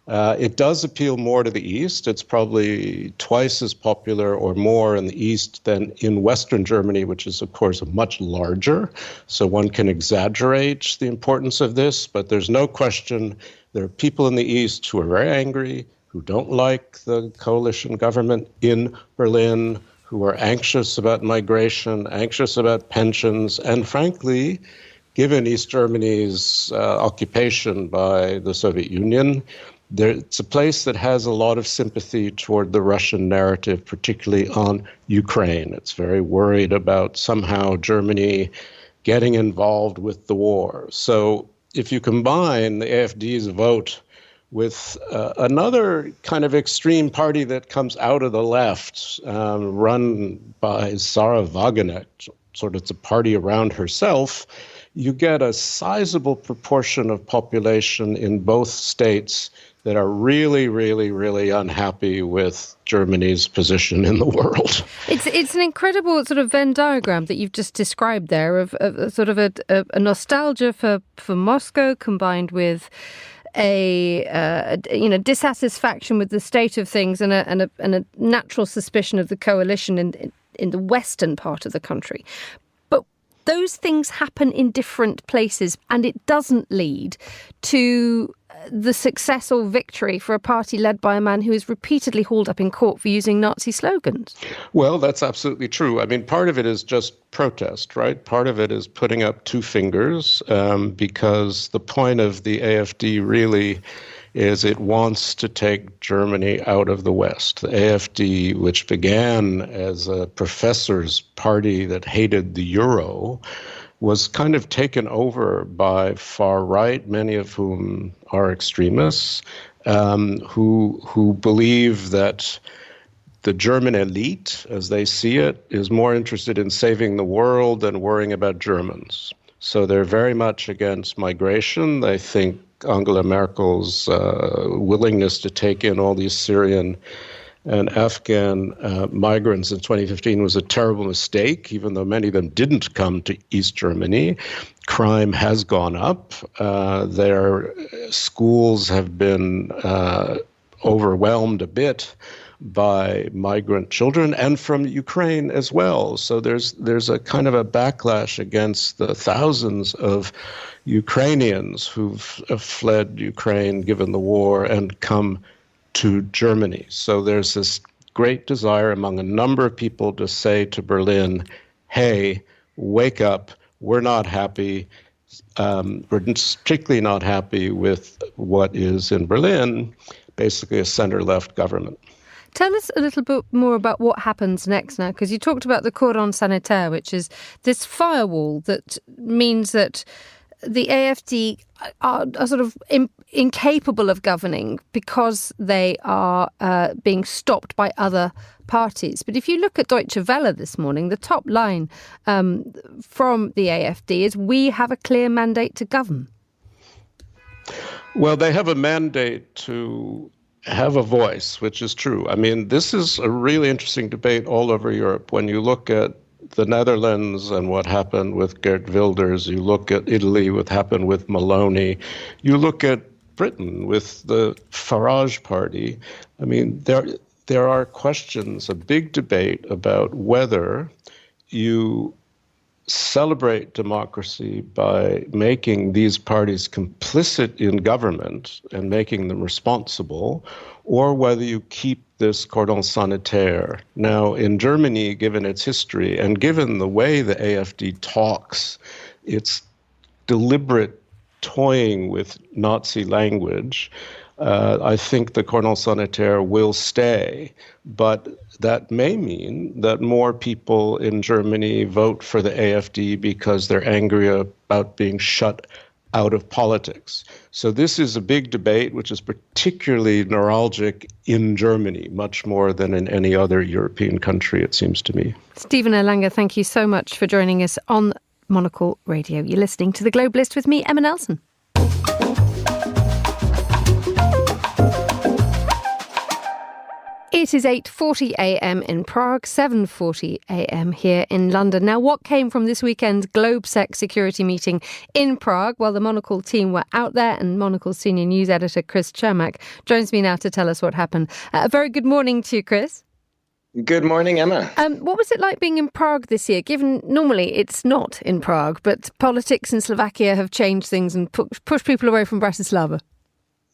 It does appeal more to the East. It's probably twice as popular or more in the East than in Western Germany, which is, of course, much larger. So one can exaggerate the importance of this, but there's no question there are people in the East who are very angry, who don't like the coalition government in Berlin, who are anxious about migration, anxious about pensions, and frankly, given East Germany's occupation by the Soviet Union, it's a place that has a lot of sympathy toward the Russian narrative, particularly on Ukraine. It's very worried about somehow Germany getting involved with the war. So if you combine the AfD's vote with another kind of extreme party that comes out of the left, run by Sarah Wagenknecht, sort of it's a party around herself, you get a sizable proportion of population in both states that are really, really, really unhappy with Germany's position in the world. It's an incredible sort of Venn diagram that you've just described there of sort of a nostalgia for Moscow combined with a dissatisfaction with the state of things and a natural suspicion of the coalition in the western part of the country. But those things happen in different places, and it doesn't lead to the success or victory for a party led by a man who is repeatedly hauled up in court for using Nazi slogans. Well, that's absolutely true. I mean, part of it is just protest, right? Part of it is putting up two fingers because the point of the AfD really is it wants to take Germany out of the West. The AfD, which began as a professor's party that hated the euro, was kind of taken over by far right, many of whom are extremists, who believe that the German elite, as they see it, is more interested in saving the world than worrying about Germans. So they're very much against migration. They think Angela Merkel's willingness to take in all these Syrian and Afghan migrants in 2015 was a terrible mistake, even though many of them didn't come to East Germany. Crime has gone up. Their schools have been overwhelmed a bit by migrant children and from Ukraine as well. So there's a kind of a backlash against the thousands of Ukrainians who've fled Ukraine given the war and come to Germany. So there's this great desire among a number of people to say to Berlin, hey, wake up, we're not happy. We're particularly not happy with what is in Berlin, basically a center-left government. Tell us a little bit more about what happens next now, because you talked about the cordon sanitaire, which is this firewall that means that the AfD are sort of incapable of governing because they are being stopped by other parties. But if you look at Deutsche Welle this morning, the top line from the AfD is, we have a clear mandate to govern. Well, they have a mandate to have a voice, which is true. I mean, this is a really interesting debate all over Europe. When you look at the Netherlands and what happened with Geert Wilders, you look at Italy, what happened with Maloney, you look at Britain with the Farage party. I mean, there are questions, a big debate about whether you celebrate democracy by making these parties complicit in government and making them responsible, or whether you keep this cordon sanitaire. Now, in Germany, given its history and given the way the AfD talks, it's deliberate toying with Nazi language, I think the Cordon Sanitaire will stay. But that may mean that more people in Germany vote for the AfD because they're angry about being shut out of politics. So this is a big debate, which is particularly neuralgic in Germany, much more than in any other European country, it seems to me. Stephen Erlanger, thank you so much for joining us on Monocle Radio. You're listening to The Globalist with me, Emma Nelson. It is 8:40 a.m. in Prague, 7:40 a.m. here in London. Now, what came from this weekend's GlobeSec security meeting in Prague? Well, the Monocle team were out there, and Monocle's senior news editor, Chris Chermak, joins me now to tell us what happened. A very good morning to you, Chris. Good morning, Emma. What was it like being in Prague this year, given normally it's not in Prague, but politics in Slovakia have changed things and pushed people away from Bratislava?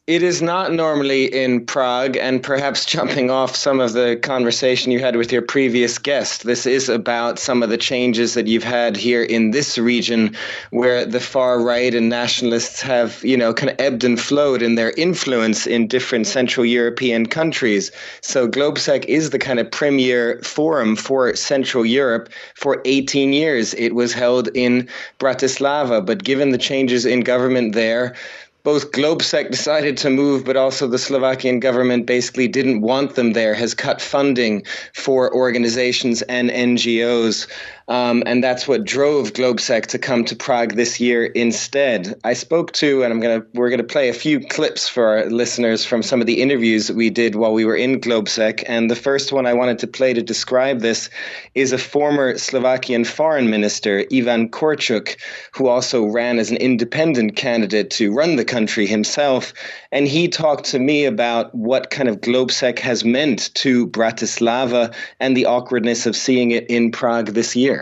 It is not normally in Prague, and perhaps jumping off some of the conversation you had with your previous guest, this is about some of the changes that you've had here in this region where the far right and nationalists have, kind of ebbed and flowed in their influence in different Central European countries. So GlobeSec is the kind of premier forum for Central Europe. For 18 years, it was held in Bratislava, but given the changes in government there, both GlobeSec decided to move, but also the Slovakian government basically didn't want them there, has cut funding for organizations and NGOs. And that's what drove GlobeSec to come to Prague this year instead. I spoke to, and we're gonna play a few clips for our listeners from some of the interviews that we did while we were in GlobeSec. And the first one I wanted to play to describe this is a former Slovakian foreign minister, Ivan Korčok, who also ran as an independent candidate to run the country himself. And he talked to me about what kind of GlobeSec has meant to Bratislava and the awkwardness of seeing it in Prague this year.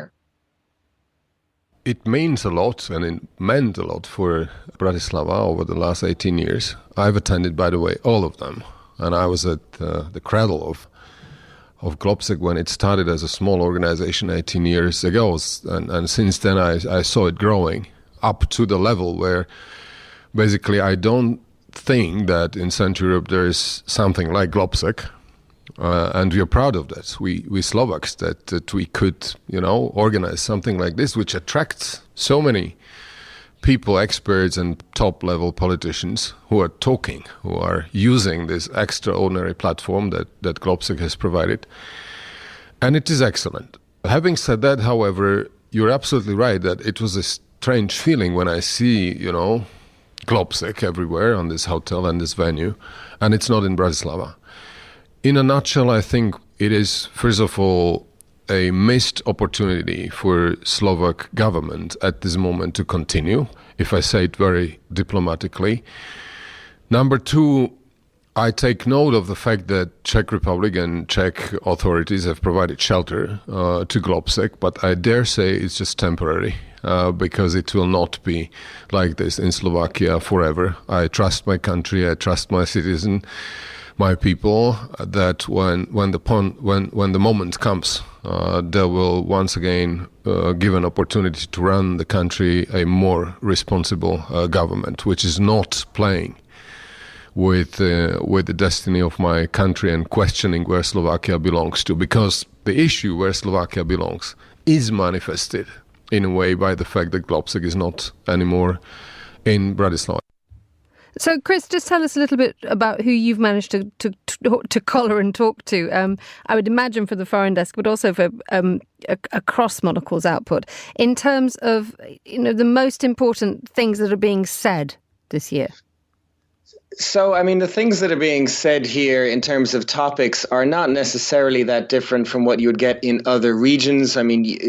It means a lot, and it meant a lot for Bratislava over the last 18 years. I've attended, by the way, all of them. And I was at the cradle of GlobeSec when it started as a small organization 18 years ago. And since then, I saw it growing up to the level where basically I don't think that in Central Europe there is something like GlobeSec. And we are proud of that. We Slovaks that we could, organize something like this, which attracts so many people, experts, and top-level politicians who are talking, who are using this extraordinary platform that GlobeSec has provided. And it is excellent. Having said that, however, you're absolutely right that it was a strange feeling when I see, GlobeSec everywhere on this hotel and this venue, and it's not in Bratislava. In a nutshell, I think it is, first of all, a missed opportunity for Slovak government at this moment to continue, if I say it very diplomatically. Number two, I take note of the fact that Czech Republic and Czech authorities have provided shelter to GlobeSec, but I dare say it's just temporary because it will not be like this in Slovakia forever. I trust my country, I trust my citizen, my people, that when the moment comes, they will once again give an opportunity to run the country a more responsible government, which is not playing with the destiny of my country and questioning where Slovakia belongs to, because the issue where Slovakia belongs is manifested in a way by the fact that GlobeSec is not anymore in Bratislava. So, Chris, just tell us a little bit about who you've managed to collar and talk to. I would imagine for the foreign desk, but also for across Monocle's output, in terms of the most important things that are being said this year. So, the things that are being said here in terms of topics are not necessarily that different from what you would get in other regions.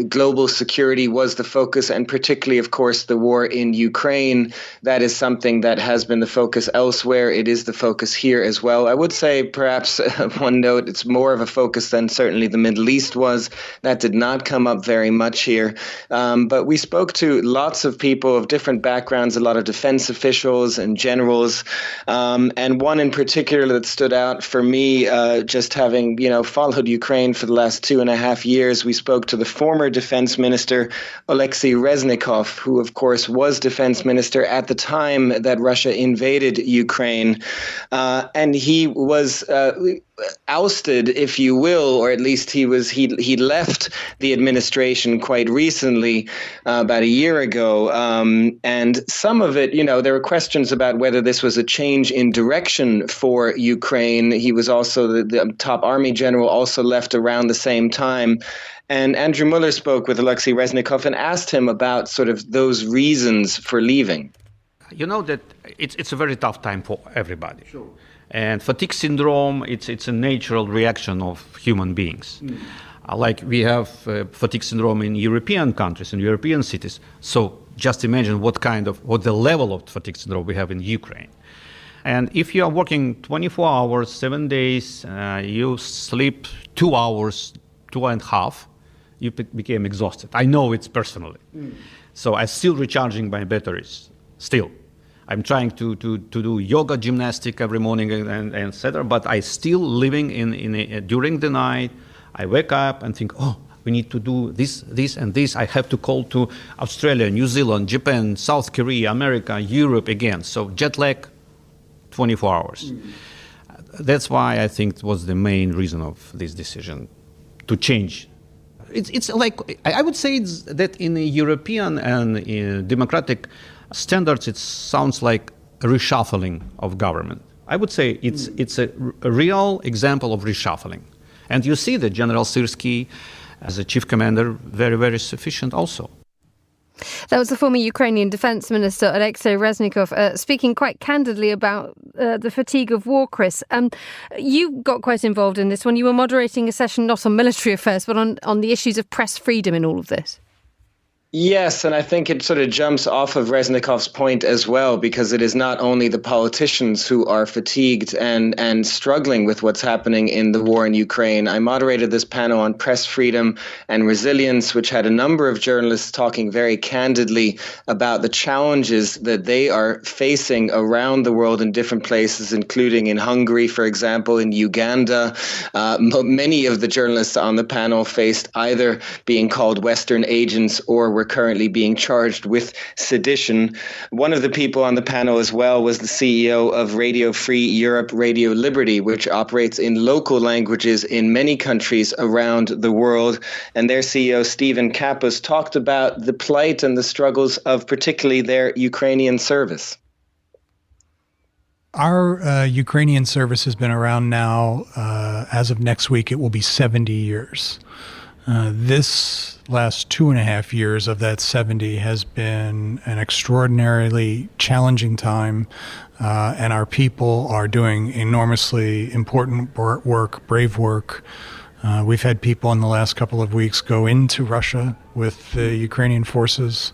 Global security was the focus, and particularly, of course, the war in Ukraine. That is something that has been the focus elsewhere. It is the focus here as well. I would say perhaps one note, it's more of a focus than certainly the Middle East was. That did not come up very much here. But we spoke to lots of people of different backgrounds, a lot of defense officials and generals. And one in particular that stood out for me, just having, followed Ukraine for the last 2.5 years, we spoke to the former defense minister, Oleksiy Reznikov, who, of course, was defense minister at the time that Russia invaded Ukraine. And he was ousted, if you will, or at least he left the administration quite recently, about a year ago. And some of it, there were questions about whether this was a change in direction for Ukraine. He was also the top army general, also left around the same time. And Andrew Muller spoke with Oleksiy Reznikov and asked him about sort of those reasons for leaving. You know that it's a very tough time for everybody. Sure. And fatigue syndrome, it's a natural reaction of human beings. Like we have fatigue syndrome in European countries, in European cities. So just imagine what the level of fatigue syndrome we have in Ukraine. And if you are working 24 hours, 7 days, you sleep 2 hours, 2.5, you became exhausted. I know it's personally. So I'm still recharging my batteries, still. I'm trying to do yoga, gymnastic every morning, and etc. But I still living during the night. I wake up and think, we need to do this, and this. I have to call to Australia, New Zealand, Japan, South Korea, America, Europe again. So jet lag, 24 hours. That's why I think it was the main reason of this decision to change. It's like, I would say that in the European and in democratic standards, it sounds like a reshuffling of government. I would say it's a real example of reshuffling. And you see that General Syrskyi, as a chief commander, very, very sufficient also. That was the former Ukrainian Defence Minister, Oleksiy Reznikov, speaking quite candidly about the fatigue of war, Chris. You got quite involved in this one. You were moderating a session not on military affairs, but on the issues of press freedom in all of this. Yes, and I think it sort of jumps off of Reznikov's point as well, because it is not only the politicians who are fatigued and struggling with what's happening in the war in Ukraine. I moderated this panel on press freedom and resilience, which had a number of journalists talking very candidly about the challenges that they are facing around the world in different places, including in Hungary, for example, in Uganda. Many of the journalists on the panel faced either being called Western agents or were currently being charged with sedition. One of the people on the panel as well was the CEO of Radio Free Europe, Radio Liberty, which operates in local languages in many countries around the world. And their CEO, Stephen Kapus, talked about the plight and the struggles of particularly their Ukrainian service. Our Ukrainian service has been around now, as of next week, it will be 70 years. This last 2.5 years of that 70 has been an extraordinarily challenging time, and our people are doing enormously important work, brave work. We've had people in the last couple of weeks go into Russia with the Ukrainian forces.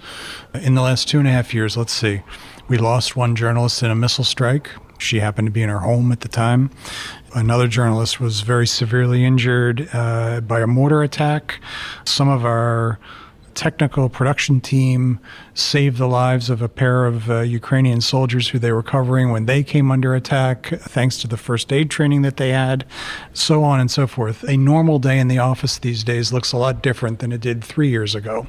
In the last 2.5 years, let's see, we lost one journalist in a missile strike. She happened to be in her home at the time. Another journalist was very severely injured by a mortar attack. Some of our technical production team saved the lives of a pair of Ukrainian soldiers who they were covering when they came under attack, thanks to the first aid training that they had, so on and so forth. A normal day in the office these days looks a lot different than it did 3 years ago.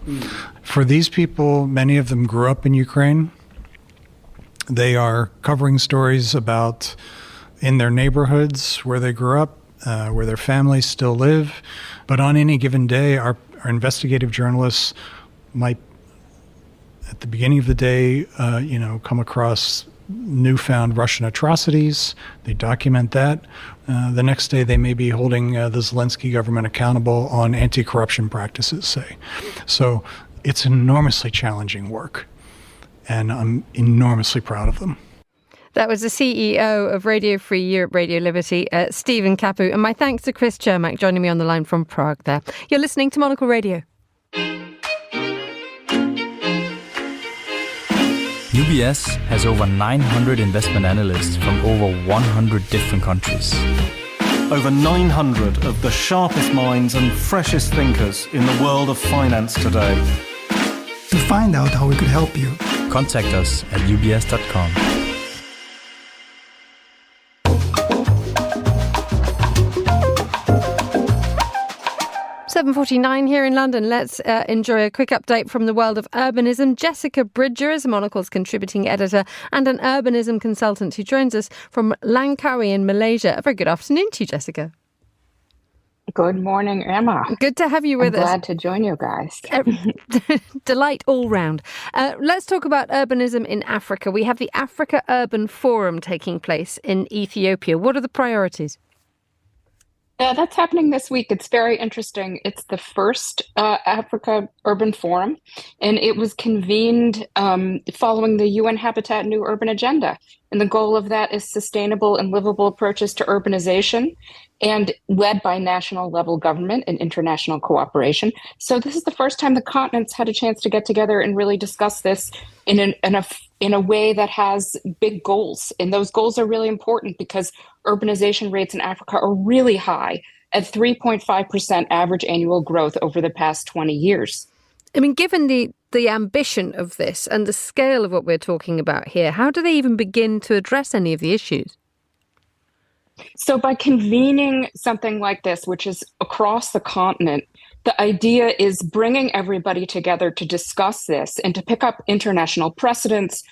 For these people, many of them grew up in Ukraine. They are covering stories about in their neighborhoods where they grew up, where their families still live. But on any given day, our investigative journalists might, at the beginning of the day, come across newfound Russian atrocities. They document that. The next day, they may be holding the Zelensky government accountable on anti-corruption practices, say. So it's enormously challenging work, and I'm enormously proud of them. That was the CEO of Radio Free Europe, Radio Liberty, Stephen Kapus. And my thanks to Chris Chermak joining me on the line from Prague there. You're listening to Monocle Radio. UBS has over 900 investment analysts from over 100 different countries. Over 900 of the sharpest minds and freshest thinkers in the world of finance today. To find out how we could help you, contact us at ubs.com. 7:49 here in London. Let's enjoy a quick update from the world of urbanism. Jessica Bridger is Monocle's contributing editor and an urbanism consultant who joins us from Langkawi in Malaysia. A very good afternoon to you, Jessica. Good morning, Emma. Good to have you with us. Glad to join you guys. Delight all round. Let's talk about urbanism in Africa. We have the Africa Urban Forum taking place in Ethiopia. What are the priorities? That's happening this week. It's very interesting. It's the first Africa Urban Forum, and it was convened following the UN Habitat New Urban Agenda. And the goal of that is sustainable and livable approaches to urbanization, and led by national level government and international cooperation. So this is the first time the continents had a chance to get together and really discuss this in a way that has big goals. And those goals are really important because urbanization rates in Africa are really high at 3.5% average annual growth over the past 20 years. I mean, given the ambition of this and the scale of what we're talking about here, how do they even begin to address any of the issues? So by convening something like this, which is across the continent, the idea is bringing everybody together to discuss this and to pick up international precedents,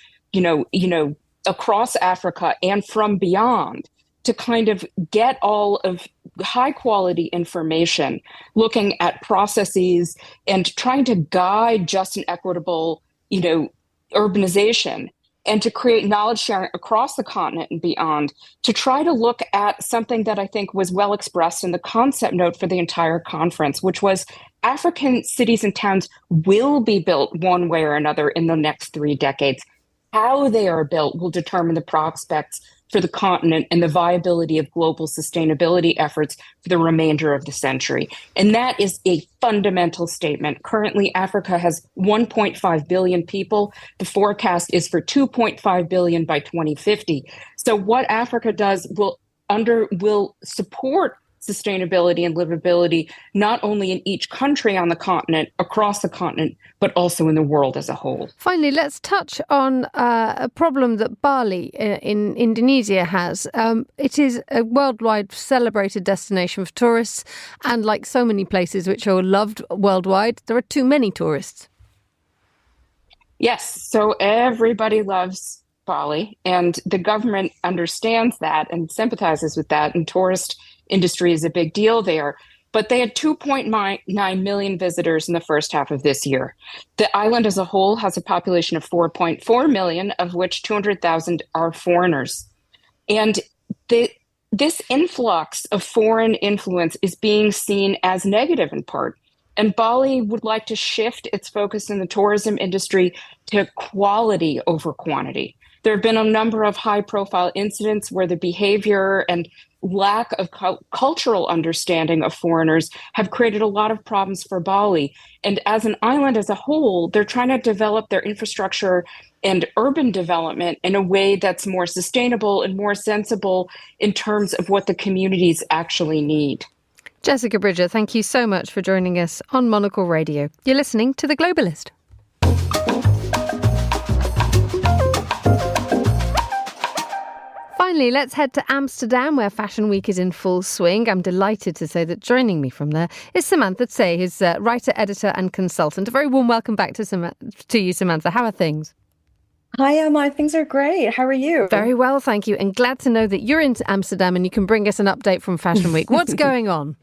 across Africa and from beyond, to kind of get all of high quality information, looking at processes and trying to guide just and equitable, urbanization, and to create knowledge sharing across the continent and beyond, to try to look at something that I think was well expressed in the concept note for the entire conference, which was African cities and towns will be built one way or another in the next 3 decades. How they are built will determine the prospects for the continent and the viability of global sustainability efforts for the remainder of the century. And that is a fundamental statement. Currently, Africa has 1.5 billion people. The forecast is for 2.5 billion by 2050. So what Africa does will support sustainability and livability, not only in each country on the continent, across the continent, but also in the world as a whole. Finally, let's touch on a problem that Bali in Indonesia has. It is a worldwide celebrated destination for tourists, and like so many places which are loved worldwide, there are too many tourists. Yes, so everybody loves Bali, and the government understands that and sympathizes with that, and tourist industry is a big deal there. But they had 2.9 million visitors in the first half of this year. The island as a whole has a population of 4.4 million, of which 200,000 are foreigners. And this influx of foreign influence is being seen as negative in part. And Bali would like to shift its focus in the tourism industry to quality over quantity. There have been a number of high-profile incidents where the behavior and lack of cultural understanding of foreigners have created a lot of problems for Bali. And as an island as a whole, they're trying to develop their infrastructure and urban development in a way that's more sustainable and more sensible in terms of what the communities actually need. Jessica Bridger, thank you so much for joining us on Monocle Radio. You're listening to The Globalist. Finally, let's head to Amsterdam, where Fashion Week is in full swing. I'm delighted to say that joining me from there is Samantha Tse, who's writer, editor and consultant. A very warm welcome back to you, Samantha. How are things? Hi, Emma. Things are great. How are you? Very well, thank you. And glad to know that you're in Amsterdam and you can bring us an update from Fashion Week. What's going on?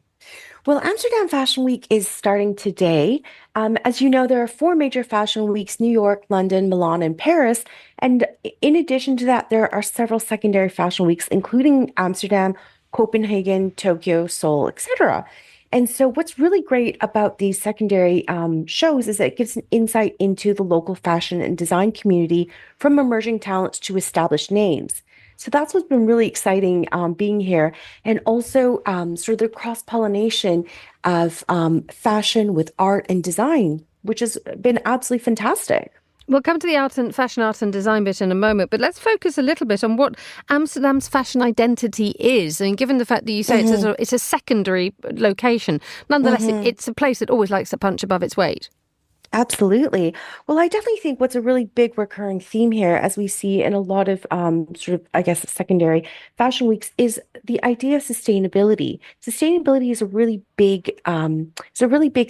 Well, Amsterdam Fashion Week is starting today. As you know, there are 4 major fashion weeks: New York, London, Milan, and Paris. And in addition to that, there are several secondary fashion weeks, including Amsterdam, Copenhagen, Tokyo, Seoul, etc. And so what's really great about these secondary shows is that it gives an insight into the local fashion and design community, from emerging talents to established names. So that's what's been really exciting being here. And also sort of the cross-pollination of fashion with art and design, which has been absolutely fantastic. We'll come to the fashion art and design bit in a moment, but let's focus a little bit on what Amsterdam's fashion identity is. I mean, given the fact that you say it's a secondary location, nonetheless, it's a place that always likes to punch above its weight. Absolutely. Well, I definitely think what's a really big recurring theme here, as we see in a lot of secondary fashion weeks, is the idea of sustainability. Sustainability is a really big,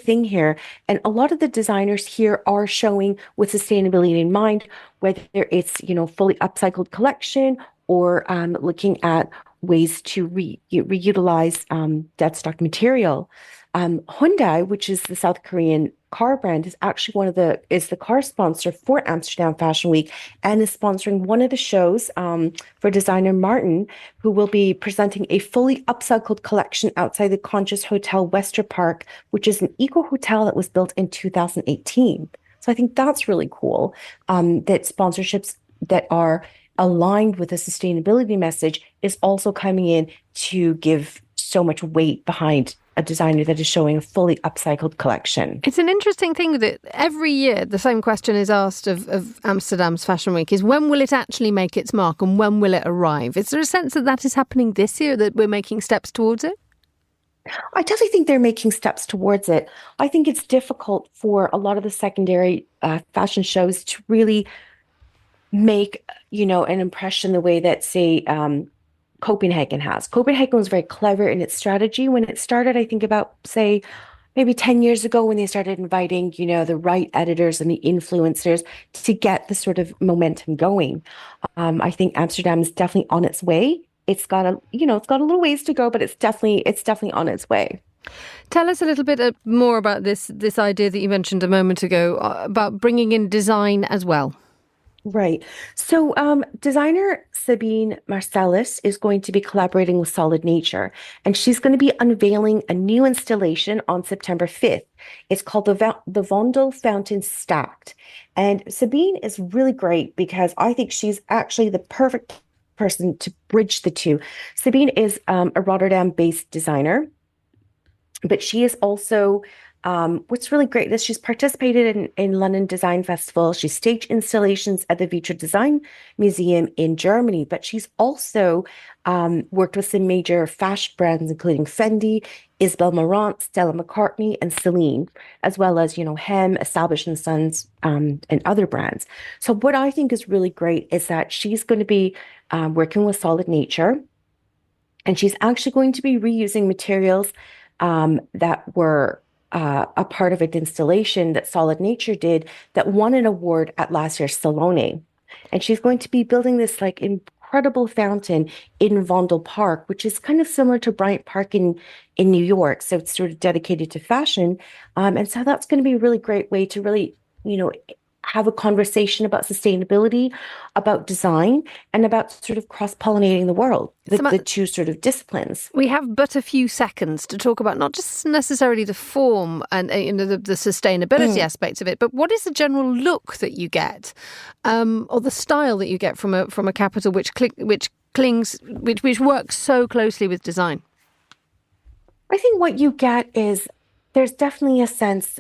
thing here, and a lot of the designers here are showing with sustainability in mind, whether it's fully upcycled collection or looking at ways to reutilize dead stock material. Hyundai, which is the South Korean car brand, is actually is the car sponsor for Amsterdam Fashion Week and is sponsoring one of the shows for designer Martin, who will be presenting a fully upcycled collection outside the Conscious Hotel Wester Park, which is an eco hotel that was built in 2018. So I think that's really cool, that sponsorships that are aligned with a sustainability message is also coming in to give so much weight behind a designer that is showing a fully upcycled collection. It's an interesting thing that every year the same question is asked of Amsterdam's Fashion Week, is when will it actually make its mark and when will it arrive? Is there a sense that is happening this year, that we're making steps towards it? I definitely think they're making steps towards it. I think it's difficult for a lot of the secondary fashion shows to really make, an impression the way that, say, Copenhagen has. Copenhagen was very clever in its strategy when it started, I think about, say, maybe 10 years ago, when they started inviting, the right editors and the influencers to get the sort of momentum going. I think Amsterdam is definitely on its way. It's got a little ways to go, but it's definitely on its way. Tell us a little bit more about this idea that you mentioned a moment ago about bringing in design as well. Right. So designer Sabine Marcellus is going to be collaborating with Solid Nature, and she's going to be unveiling a new installation on September 5th. It's called the Vondel Fountain Stacked. And Sabine is really great because I think she's actually the perfect person to bridge the two. Sabine is a Rotterdam-based designer, but she is also... what's really great is she's participated in London Design Festival. She's staged installations at the Vitra Design Museum in Germany, but she's also worked with some major fashion brands, including Fendi, Isabel Marant, Stella McCartney, and Celine, as well as, Hem, Establish & Sons, and other brands. So what I think is really great is that she's going to be working with Solid Nature, and she's actually going to be reusing materials that were a part of an installation that Solid Nature did that won an award at last year's Salone. And she's going to be building this incredible fountain in Vondel Park, which is kind of similar to Bryant Park in New York. So it's sort of dedicated to fashion. And so that's going to be a really great way to really, have a conversation about sustainability, about design, and about sort of cross-pollinating the world, the two sort of disciplines. We have but a few seconds to talk about not just necessarily the form and the sustainability aspects of it, but what is the general look that you get, or the style that you get from a capital which works so closely with design? I think what you get is there's definitely a sense,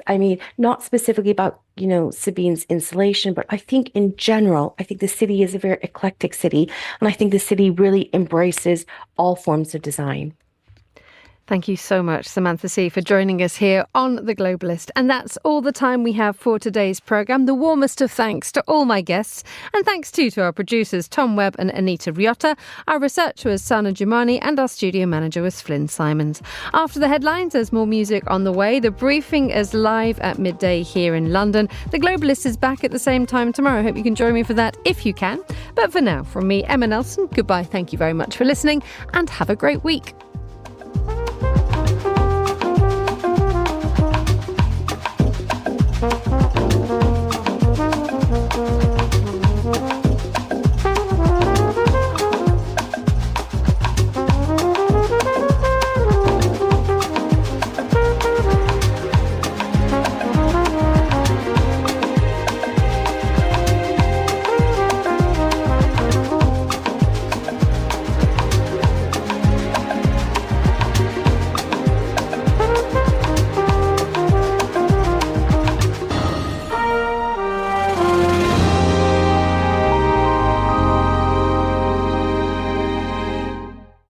not specifically about, Sabine's installation, but I think in general, I think the city is a very eclectic city. And I think the city really embraces all forms of design. Thank you so much, Samantha C., for joining us here on The Globalist. And that's all the time we have for today's programme. The warmest of thanks to all my guests. And thanks too to our producers, Tom Webb and Anita Riotta. Our researcher was Sana Jumani and our studio manager was Flynn Simons. After the headlines, there's more music on the way. The briefing is live at midday here in London. The Globalist is back at the same time tomorrow. I hope you can join me for that if you can. But for now, from me, Emma Nelson, goodbye. Thank you very much for listening and have a great week.